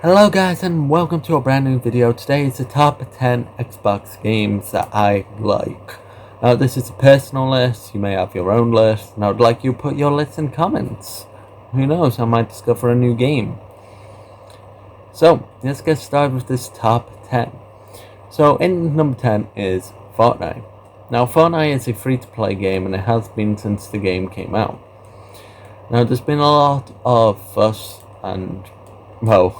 Hello guys and welcome to a brand new video. Today is the top 10 Xbox games that I like. Now this is a personal list, you may have your own list, and I would like you to put your list in comments. Who knows, I might discover a new game. So let's get started with this top 10. So in number 10 is Fortnite. Now Fortnite is a free to play game and it has been since the game came out. Now there's been a lot of fuss and well,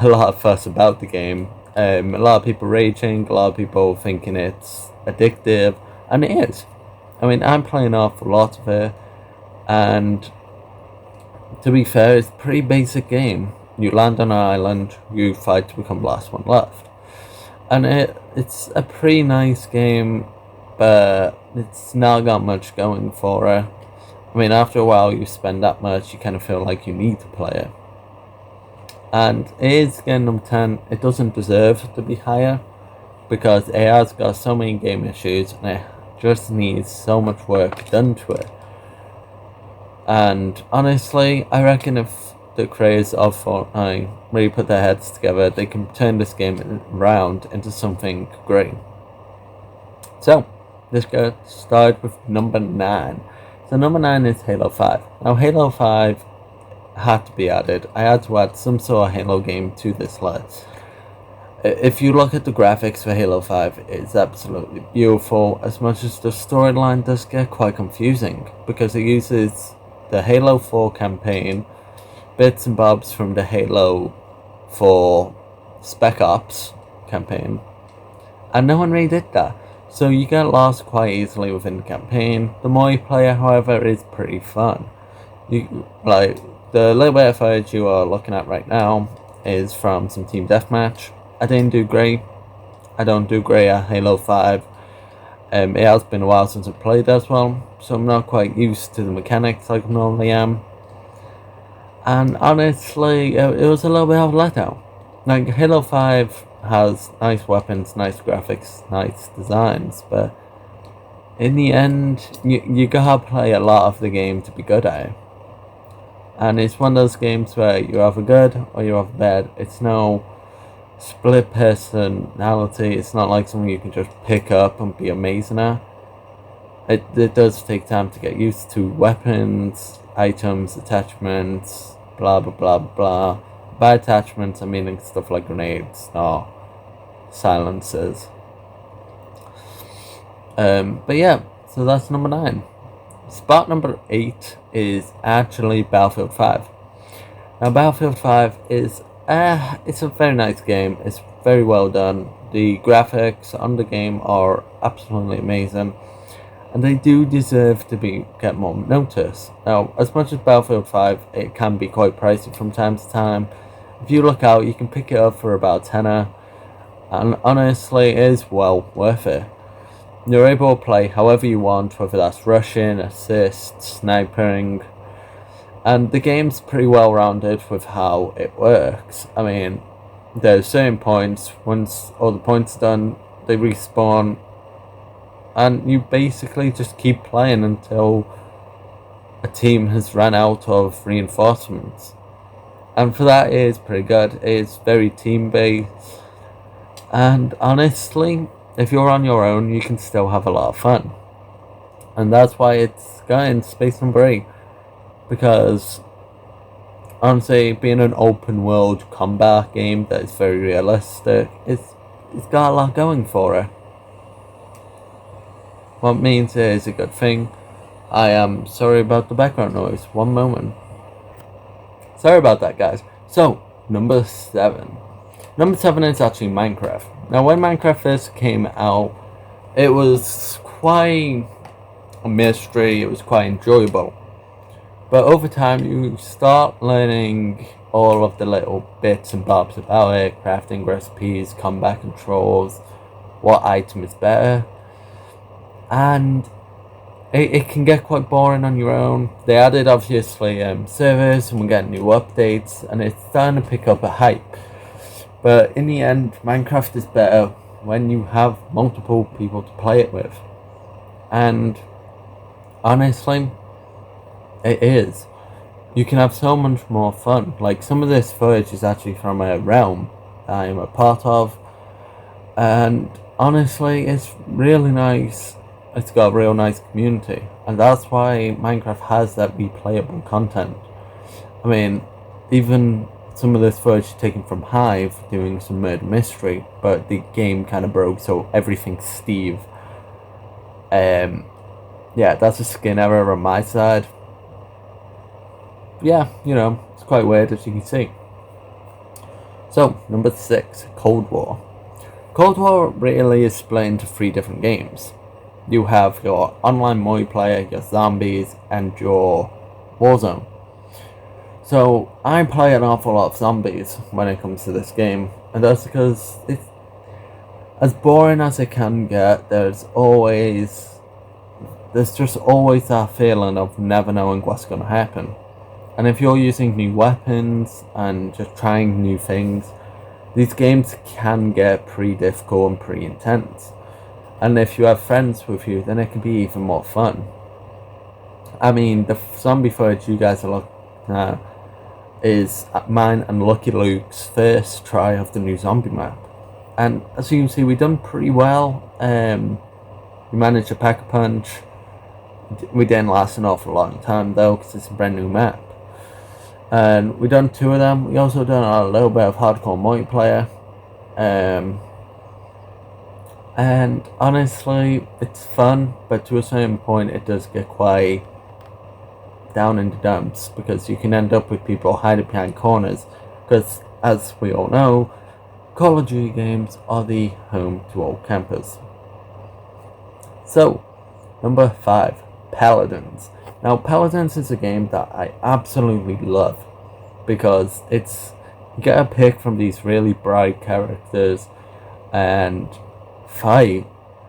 a lot of fuss about the game. A lot of people raging, a lot of people thinking it's addictive, and it is. I mean, I'm playing off a lot of it, and to be fair, it's a pretty basic game. You land on an island, you fight to become the last one left. And it's a pretty nice game, but it's not got much going for it. I mean, after a while you spend that much, you kind of feel like you need to play it. And it is getting number 10. It doesn't deserve to be higher because it has got so many game issues and it just needs so much work done to it. And honestly, I reckon if the creators of Fortnite really put their heads together, they can turn this game around into something great. So let's get started with number 9. So number 9 is Halo 5. Now Halo 5 had to be added. I had to add some sort of Halo game to this list. If you look at the graphics for Halo 5, it's absolutely beautiful, as much as the storyline does get quite confusing, because it uses the Halo 4 campaign, bits and bobs from the Halo 4 Spec Ops campaign, and no one really did that. So you get lost quite easily within the campaign. The more you play it, however, is pretty fun. The little bit of footage you are looking at right now is from some team deathmatch. I didn't do great. I don't do great at Halo 5. It has been a while since I played as well, so I'm not quite used to the mechanics like I normally am. And honestly, it was a little bit of a letdown. Like, Halo 5 has nice weapons, nice graphics, nice designs, but in the end, you gotta play a lot of the game to be good at it. And it's one of those games where you're either good or you're either bad. It's no split personality. It's not like something you can just pick up and be amazing at. It does take time to get used to weapons, items, attachments, blah blah blah blah. By attachments, I mean stuff like grenades or silencers. But yeah, so that's number 9. Spot number 8 is actually Battlefield 5. Now Battlefield 5 is it's a very nice game. It's very well done. The graphics on the game are absolutely amazing, and they do deserve to get more notice. Now, as much as Battlefield 5, it can be quite pricey from time to time. If you look out, you can pick it up for about £10, and honestly, it is well worth it. You're able to play however you want, whether that's rushing, assist, sniping, and the game's pretty well rounded with how it works. I mean, there's certain points, once all the points are done, they respawn, and you basically just keep playing until a team has run out of reinforcements. And for that, it is pretty good. It is very team-based, and honestly, if you're on your own, you can still have a lot of fun. And that's why it's got in space number 8. Because, honestly, being an open world combat game that is very realistic, it's got a lot going for it. What means it is a good thing. I am sorry about the background noise. One moment. Sorry about that, guys. So, number 7. Number 7 is actually Minecraft. Now, when Minecraft first came out, it was quite a mystery. It was quite enjoyable. But over time, you start learning all of the little bits and bobs about it, crafting recipes, combat controls, what item is better. And it can get quite boring on your own. They added, obviously, servers, and we're getting new updates, and it's starting to pick up a hype. But in the end, Minecraft is better when you have multiple people to play it with. And honestly, it is. you can have so much more fun. Like, some of this footage is actually from a realm that I am a part of, and honestly, it's really nice. It's got a real nice community, and that's why Minecraft has that replayable content. I mean, even some of this footage is taken from Hive doing some murder mystery, but the game kind of broke, so everything's Steve. Yeah, that's a skin error on my side. Yeah, it's quite weird, as you can see. So, number 6, Cold War. Cold War really is split into 3 different games. You have your online multiplayer, your zombies, and your Warzone. So, I play an awful lot of zombies when it comes to this game, and that's because it's as boring as it can get. There's just always that feeling of never knowing what's going to happen. And if you're using new weapons and just trying new things, these games can get pretty difficult and pretty intense. And if you have friends with you, then it can be even more fun. I mean, the zombie footage you guys are looking at is mine and Lucky Luke's first try of the new zombie map. And as you can see, we've done pretty well. We managed to pack a punch. We didn't last an awful long time though, because it's a brand new map. And we done 2 of them. We also done a little bit of hardcore multiplayer. And honestly, it's fun, but to a certain point it does get quite down in the dumps, because you can end up with people hiding behind corners, because as we all know, Call of Duty games are the home to all campers. So, number 5, Paladins. Now, Paladins is a game that I absolutely love, because you get a pick from these really bright characters and fight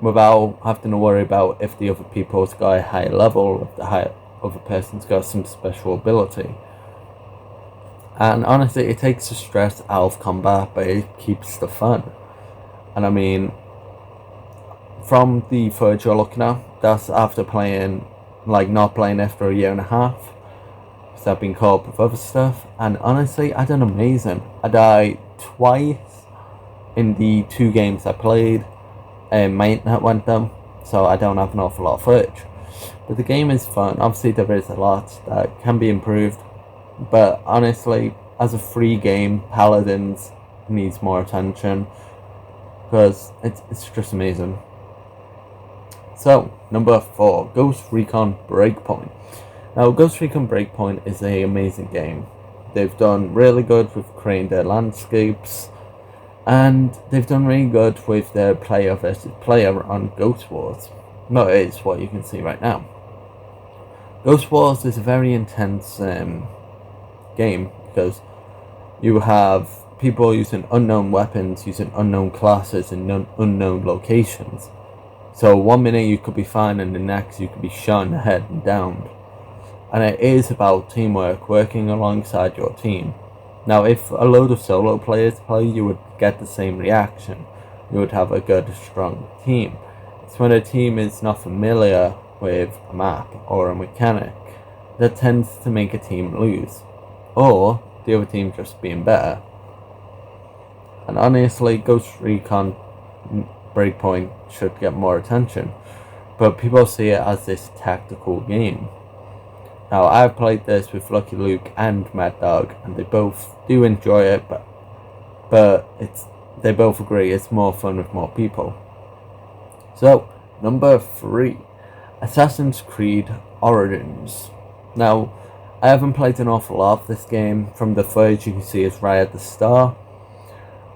without having to worry about if the other people's got a higher level, if the other person's got some special ability. And honestly, it takes the stress out of combat, but it keeps the fun. And I mean, from the footage you're looking at, that's after not playing it for a year and a half, because I've been caught up with other stuff. And honestly, I done amazing. I died twice in the 2 games I played, and my internet went down, so I don't have an awful lot of footage. But the game is fun. Obviously, there is a lot that can be improved, but honestly, as a free game, Paladins needs more attention, because it's just amazing. So, number 4, Ghost Recon Breakpoint. Now, Ghost Recon Breakpoint is an amazing game. They've done really good with creating their landscapes, and they've done really good with their player versus player on Ghost Wars. No, it is what you can see right now. Ghost Wars is a very intense game, because you have people using unknown weapons, using unknown classes in unknown locations. So 1 minute you could be fine, and the next you could be shot in the head and downed. And it is about teamwork, working alongside your team. Now, if a load of solo players play, you would get the same reaction. You would have a good, strong team. It's when a team is not familiar with a map or a mechanic that tends to make a team lose, or the other team just being better. And honestly, Ghost Recon Breakpoint should get more attention, but people see it as this tactical game. Now, I've played this with Lucky Luke and Mad Dog, and they both do enjoy it, but they both agree it's more fun with more people. So, number 3, Assassin's Creed Origins. Now, I haven't played an awful lot of this game. From the footage you can see it's right at the start.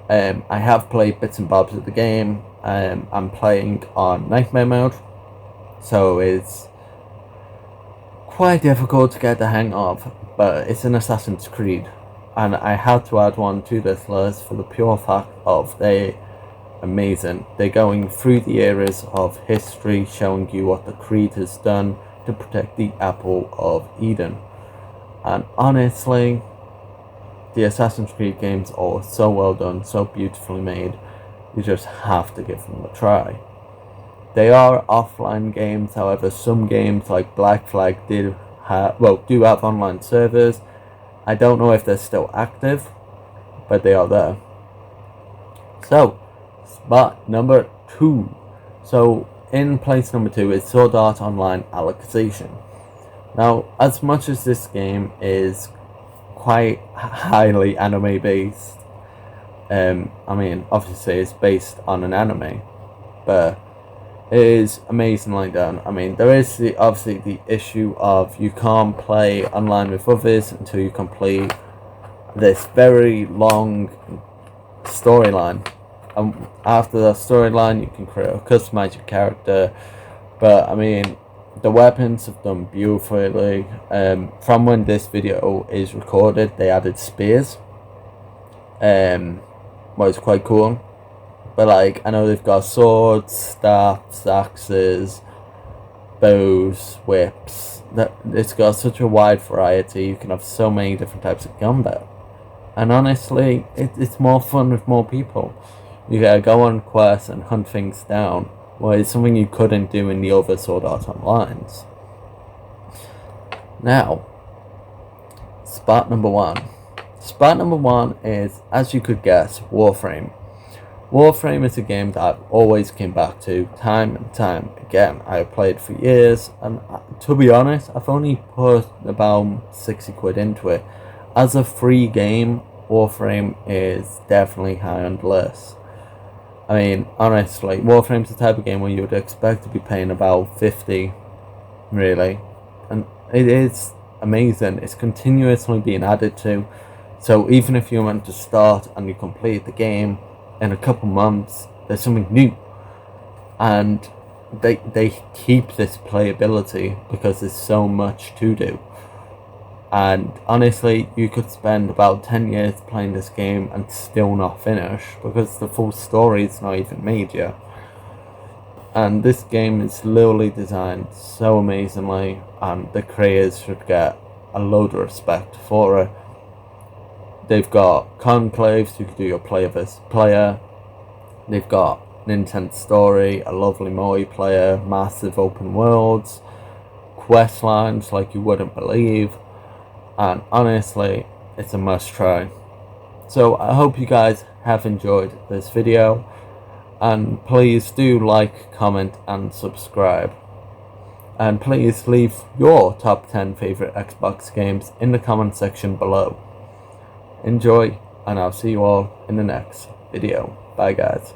I have played bits and bobs of the game. I'm playing on Nightmare mode, so it's quite difficult to get the hang of, but it's an Assassin's Creed, and I had to add one to this list for the pure fact of they're amazing. They're going through the eras of history, showing you what the Creed has done to protect the Apple of Eden. And honestly, the Assassin's Creed games are so well done, so beautifully made, you just have to give them a try. They are offline games, however some games like Black Flag did do have online servers. I don't know if they're still active, but they are there. So, spot number 2. So, in place number 2 is Sword Art Online Alicization. Now, as much as this game is quite highly anime based, I mean, obviously it's based on an anime, but it is amazingly done. I mean, there is obviously the issue of you can't play online with others until you complete this very long storyline. After the storyline, you can customize your character. But I mean, the weapons have done beautifully. From when this video is recorded, they added spears. Was quite cool. But like, I know they've got swords, staffs, axes, bows, whips. It's got such a wide variety. You can have so many different types of combat. And honestly, it's more fun with more people. You gotta go on quests and hunt things down. Well, it's something you couldn't do in the other Sword Art Onlines. Now, spot number 1. Spot number 1 is, as you could guess, Warframe. Warframe is a game that I've always came back to time and time again. I've played for years, and to be honest, I've only put about 60 quid into it. As a free game, Warframe is definitely high on the list. I mean, honestly, Warframe's the type of game where you would expect to be paying about 50, really. And it is amazing. It's continuously being added to. So even if you want to start and you complete the game in a couple months, there's something new. And they keep this playability because there's so much to do. And honestly, you could spend about 10 years playing this game and still not finish because the full story is not even made yet. And this game is literally designed so amazingly, and the creators should get a load of respect for it. They've got conclaves, you can do your player versus player. They've got an intense story, a lovely multiplayer, massive open worlds, quest lines like you wouldn't believe. And honestly, it's a must try. So I hope you guys have enjoyed this video, and please do like, comment and subscribe, and please leave your top 10 favorite Xbox games in the comment section below. Enjoy, and I'll see you all in the next video. Bye guys.